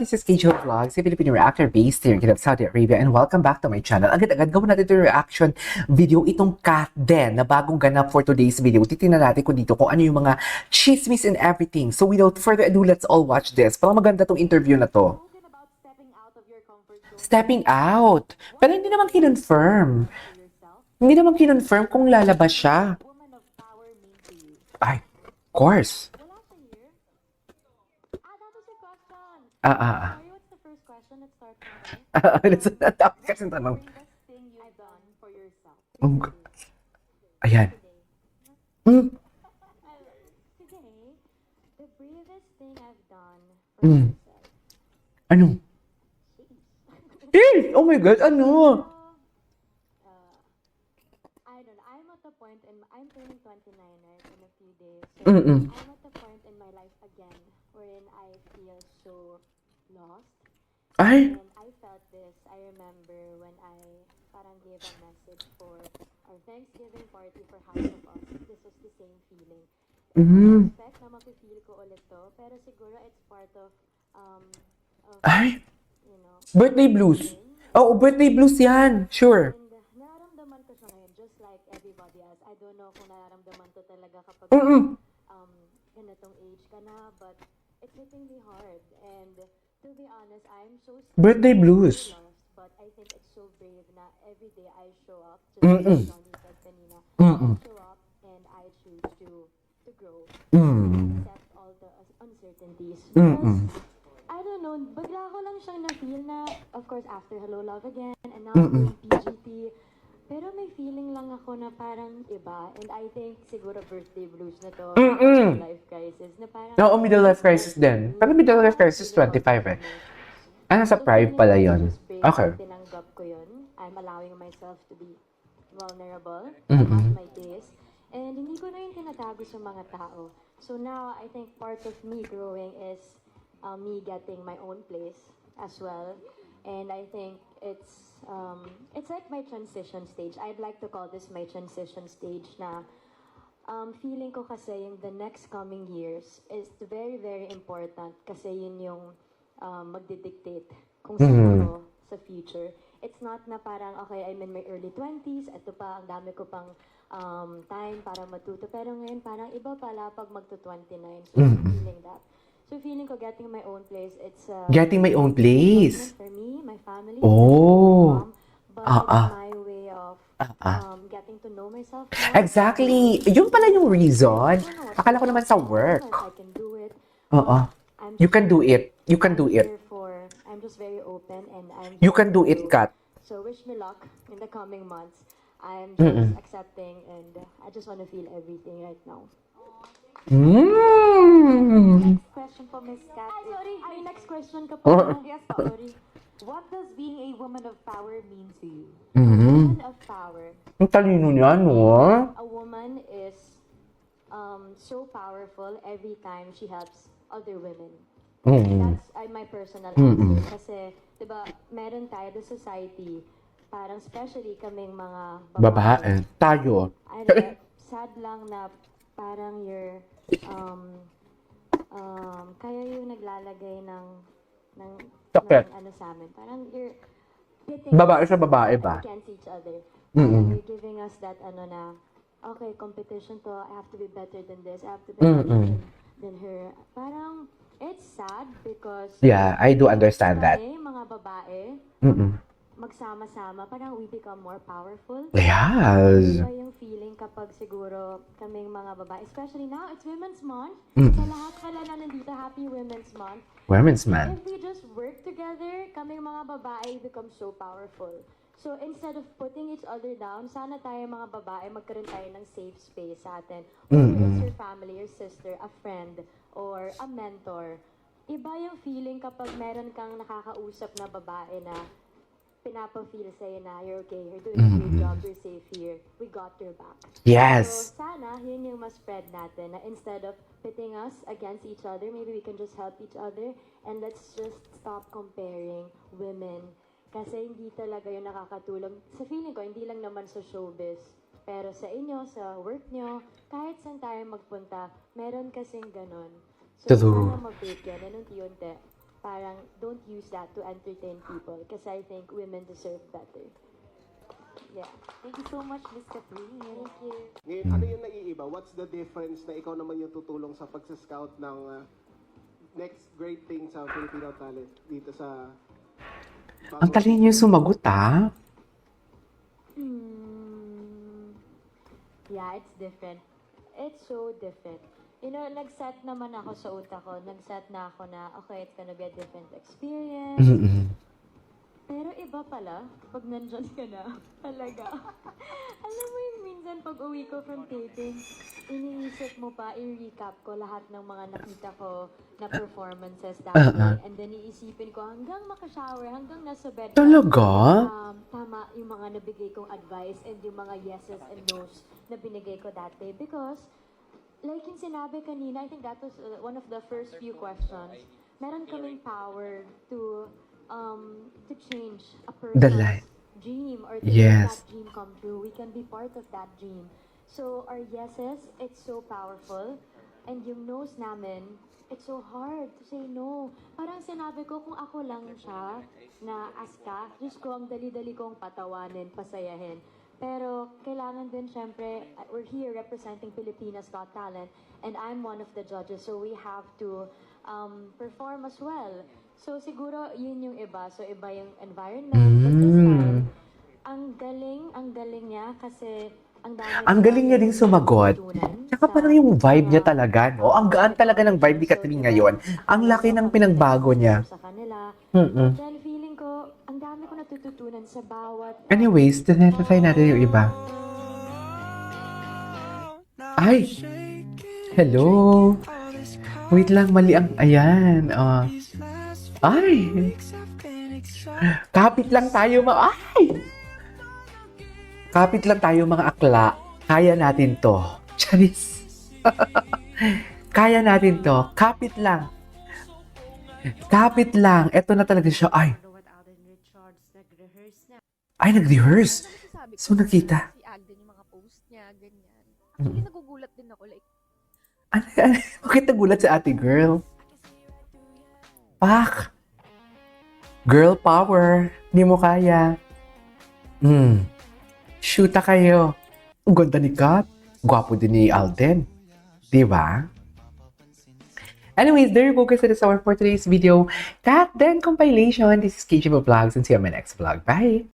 this is KJ Vlogs, a Filipino reactor based here in Saudi Arabia, and welcome back to my channel. Agad-agad gawin natin ito yung reaction video, itong Kat Den na bagong ganap for today's video. Titingnan natin kung ano yung mga chismis and everything. So without further ado, let's all watch this. Parang maganda tong interview na to. Stepping out. Pero hindi naman kinonfirm. Hindi naman kinonfirm kung lalabas siya. Ay, of course. What's the first question? Let's start from there. Tapos kasi tanong. Bravest thing you've done for yourself. Ayan. Today, the bravest thing I've done for myself. Ano? Eh! Oh my God, ano? I don't know. I'm at the point I'm turning 29 right in a few days. So I'm at the point in my life again wherein I feel so lost. Ay! And I felt this. I remember when I parang gave a message for our Thanksgiving party for House of Us. This was the same feeling. I expect na mapifeel ko ulit to, pero siguro it's part of Ay! you know, Birthday blues. Oo, birthday blues yan. Sure. and nararamdaman ko siya ngayon just like everybody else. I don't know kung nararamdaman to talaga kapag ganitong age ka na, but it's hitting me hard. And to be honest, I'm so scared. Birthday blues. Lost, but I think it's so brave na every day I show up, just like Johnny said kanina, I show up and I choose to grow, accept all the uncertainties. Because, I don't know, bigla ko lang siyang na-feel na, of course, after Hello Love Again, and now doing PGT, pero may feeling lang ako na parang iba, and I think siguro birthday blues na to, life crisis, na parang, Oo, middle life crisis din. Pero middle life crisis 25 eh. Ah, nasa private pala yun. Okay. Tinanggap ko yun. I'm allowing myself to be vulnerable at my days. And hindi ko na yun tinatago sa mga tao. So now, I think part of me growing is me getting my own place as well. And I think it's like my transition stage. I'd like to call this my transition stage na feeling ko kasi yung the next coming years is very, very important kasi yun yung magdidictate kung saan ako sa future. It's not na parang, okay, I'm in my early 20s, ito pa, ang dami ko pang time para matuto. Pero ngayon, parang iba pala pag magto-29. So, feeling that. So, feeling ko getting my own place, it's Getting my own place. for me, my family, Oh. my mom, but it's my way of getting to know myself more. Exactly. Yun pala yung reason. Akala ko naman sa work. I can do it. Oo. You can do it. You can do it. Therefore, I'm just very open and I'm You can do it, Kat. So wish me luck in the coming months. I'm just accepting and I just want to feel everything right now. Next question po, Miss Kat. Sorry, may next question ka pa. Yes po. Sorry. What does being a woman of power mean to you? Woman of power. Ang talino niya, no? A woman is so powerful every time she helps other women. That's my personal answer. Kasi, di ba, meron tayo the society, parang especially kaming mga Babae. Tayo. I don't know, sad lang na parang you're, kaya yung naglalagay ng Sakit. ano sa amin. Parang you're pitting Babae us sa babae ba? against each other. Parang you're giving us that ano na, okay, competition to, I have to be better than this, I have to be better than her. Parang, it's sad because Yeah, I do understand that. kami, mga babae, magsama-sama, parang we become more powerful. Yes. Iba yung feeling kapag siguro kaming mga babae, especially now, it's Women's Month. Sa lahat pala na nandito, Happy Women's Month. Women's man. If we just work together, kaming mga babae become so powerful. So instead of putting each other down, sana tayo mga babae magkaroon tayo ng safe space sa atin. Whether it's your family, your sister, a friend, or a mentor. Iba yung feeling kapag meron kang nakakausap na babae na pinapa-feel sa'yo na you're okay, you're doing a good job, you're safe here, we got your back. Yes. So sana, yun yung mas-spread natin, na instead of pitting us against each other, maybe we can just help each other, and let's just stop comparing women. Kasi hindi talaga yun nakakatulong. Sa feeling ko, hindi lang naman sa showbiz, pero sa inyo, sa work nyo, kahit saan tayo magpunta, meron kasing ganon. So True. sana mag-break yan, and unti-unti, parang don't use that to entertain people because I think women deserve better. Yeah. Thank you so much, Miss Catherine. Thank you. Ngayon, ano yung naiiba? What's the difference na ikaw naman yung tutulong sa pagsa-scout ng next great thing sa Filipino talent dito sa... Ang talino niyo sumagot, ah. Yeah, it's different. It's so different. You know, nag-set naman ako sa utak ko. Nag-set na ako na, okay, it's gonna be a different experience. Mm-mm. Pero iba pala, pag nandyan ka na, talaga. Alam mo yung minsan pag uwi ko from taping, iniisip mo pa, i-recap ko lahat ng mga nakita ko na performances that day. And then iisipin ko hanggang makashower, hanggang nasa bed. Talaga? Tama yung mga nabigay kong advice and yung mga yeses and nos na binigay ko that day. Because, like yung sinabi kanina, I think that was one of the first few questions. Meron kaming power to change a The person's light. dream or to Yes. make that dream come true. We can be part of that dream. So our yeses, it's so powerful. And yung no's namin, it's so hard to say no. Parang sinabi ko, kung ako lang siya na aska, Diyos ko, ang dali-dali kong patawanin, pasayahin. Pero kailangan din, syempre, we're here representing Filipinas Got Talent, and I'm one of the judges, so we have to perform as well. So siguro yun yung iba. So iba yung environment. But this time, ang galing niya kasi ang dami Ang galing niya din sumagot. natutunan Tsaka sa parang yung vibe niya mga talaga, no? Ang gaan talaga ng vibe ni Catherine ngayon. Ang laki ng pinagbago niya. sa kanila. Mm-mm. Then feeling ko, ang dami ko natututunan sa bawat Anyways, try natin yung iba. Ay! Hello! Wait lang, mali ang... Ayan. Ay! Kapit lang tayo, Ay! Kapit lang tayo, mga akla. Kaya natin to. Charis. Kaya natin to. Kapit lang. Kapit lang. Eto na talaga siya. Ay! Rowan Alden Richards nag-rehearse na. Ay, nag-rehearse. Sabi ko, So, nakita. si Agden yung mga post niya, ganyan. Actually, nagugulat din ako. Like, Bakit nagulat si ate girl? Pak! Girl power. Hindi mo kaya. Shoota kayo. Ang ganda ni Kat. Gwapo din ni Alden. Diba? Anyways, there you go guys. That is our for today's video. Kat Den compilation. This is KJ Vlogs and see you on my next vlog. Bye!